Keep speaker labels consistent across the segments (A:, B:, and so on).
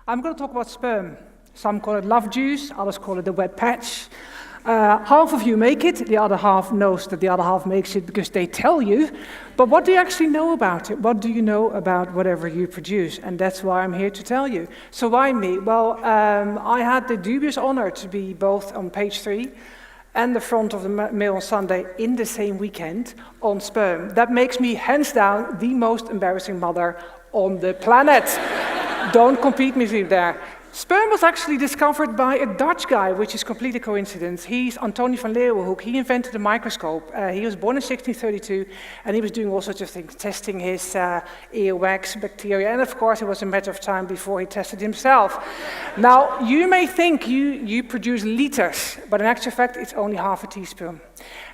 A: I'm going to talk about sperm. Some call it love juice, others call it the wet patch. Half of you make it, the other half knows that the other half makes it because they tell you. But what do you actually know about it? What do you know about whatever you produce? And that's why I'm here to tell you. So why me? Well, I had the dubious honor to be both on page 3 and the front of the Mail on Sunday in the same weekend on sperm. That makes me, hands down, the most embarrassing mother on the planet. Don't compete with me there. Sperm was actually discovered by a Dutch guy, which is completely coincidence. He's Antonie van Leeuwenhoek. He invented the microscope. He was born in 1632, and he was doing all sorts of things, testing his earwax, bacteria, and of course it was a matter of time before he tested himself. Now, you may think you produce liters, but in actual fact, it's only half a teaspoon.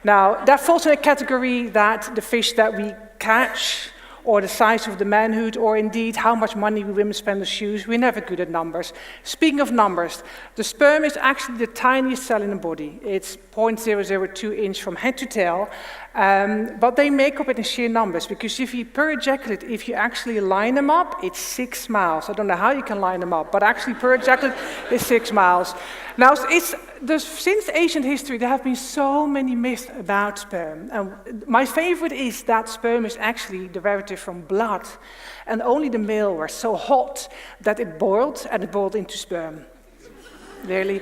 A: Now, that falls in a category that the fish that we catch, or the size of the manhood, or indeed how much money we women spend on shoes. We're never good at numbers. Speaking of numbers, the sperm is actually the tiniest cell in the body. It's 0.002 inch from head to tail, but they make up it in sheer numbers, because if you per ejaculate, if you actually line them up, it's 6 miles. I don't know how you can line them up, but actually per ejaculate is 6 miles. Now, since ancient history, there have been so many myths about sperm. And my favorite is that sperm is actually derivative from blood, and only the male were so hot that it boiled, and it boiled into sperm. Really.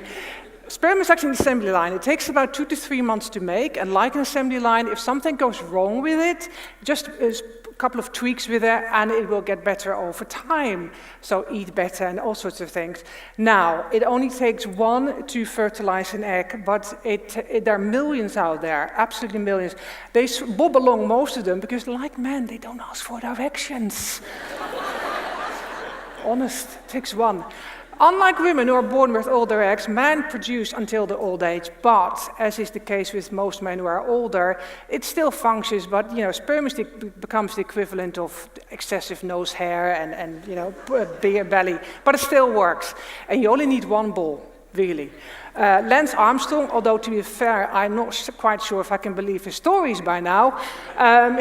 A: Sperm is actually an assembly line. It takes about 2 to 3 months to make, and like an assembly line, if something goes wrong with it, just a couple of tweaks with it, and it will get better over time. So eat better and all sorts of things. Now, it only takes 1 to fertilize an egg, but there are millions out there, absolutely millions. They bob along, most of them, because like men, they don't ask for directions. Honest, it takes 1. Unlike women who are born with older eggs, men produce until the old age, but as is the case with most men who are older, it still functions, but sperm becomes the equivalent of excessive nose hair and bigger belly, but it still works. And you only need 1 ball, really. Lance Armstrong, although to be fair, I'm not quite sure if I can believe his stories by now,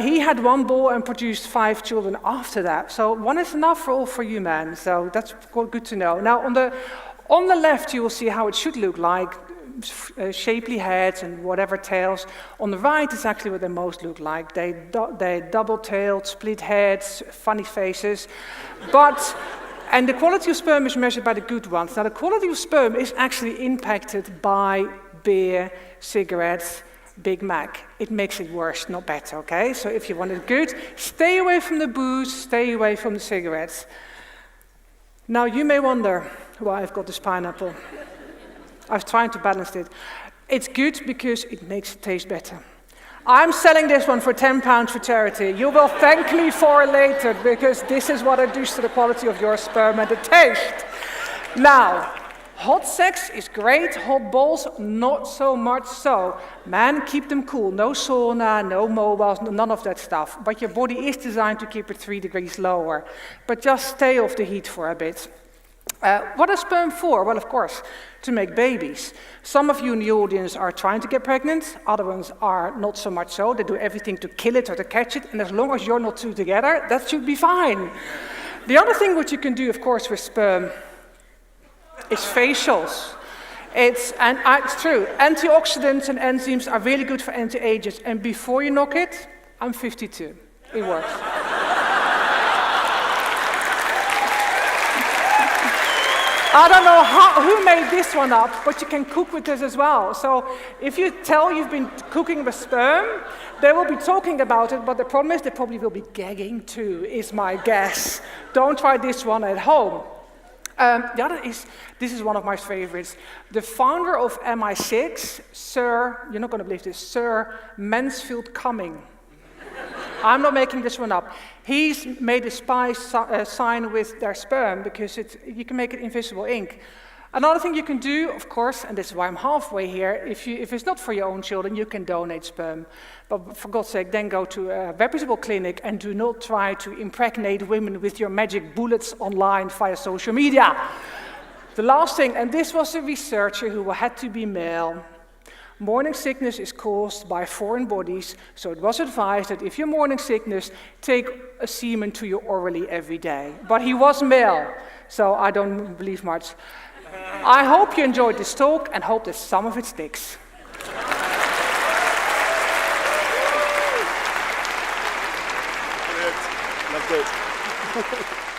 A: he had 1 ball and produced 5 children after that. So 1 is enough for you men, so that's good to know. Now on the left you will see how it should look like, shapely heads and whatever tails. On the right is actually what they most look like. They double-tailed, split heads, funny faces, and the quality of sperm is measured by the good ones. Now, the quality of sperm is actually impacted by beer, cigarettes, Big Mac. It makes it worse, not better, okay? So if you want it good, stay away from the booze, stay away from the cigarettes. Now, you may wonder why I've got this pineapple. I was trying to balance it. It's good because it makes it taste better. I'm selling this one for £10 for charity. You will thank me for it later, because this is what it does to the quality of your sperm and the taste. Now, hot sex is great, hot balls, not so much so. Man, keep them cool. No sauna, no mobiles, none of that stuff. But your body is designed to keep it 3 degrees lower. But just stay off the heat for a bit. What is sperm for? Well, of course, to make babies. Some of you in the audience are trying to get pregnant, other ones are not so much so. They do everything to kill it or to catch it, and as long as you're not two together, that should be fine. The other thing which you can do, of course, with sperm is facials. It's true. Antioxidants and enzymes are really good for anti-agers, and before you knock it, I'm 52. It works. I don't know who made this one up, but you can cook with this as well. So if you tell you've been cooking with sperm, they will be talking about it, but the problem is they probably will be gagging too, is my guess. Don't try this one at home. The other is, this is one of my favorites. The founder of MI6, Sir, you're not going to believe this, Sir Mansfield Cumming. I'm not making this one up. He's made a spy sign with their sperm because you can make it invisible ink. Another thing you can do, of course, and this is why I'm halfway here, if it's not for your own children, you can donate sperm. But for God's sake, then go to a reputable clinic and do not try to impregnate women with your magic bullets online via social media. The last thing, and this was a researcher who had to be male. Morning sickness is caused by foreign bodies, so it was advised that if you're morning sickness, take a semen to you orally every day. But he was male, so I don't believe much. I hope you enjoyed this talk and hope that some of it sticks.
B: Loved it.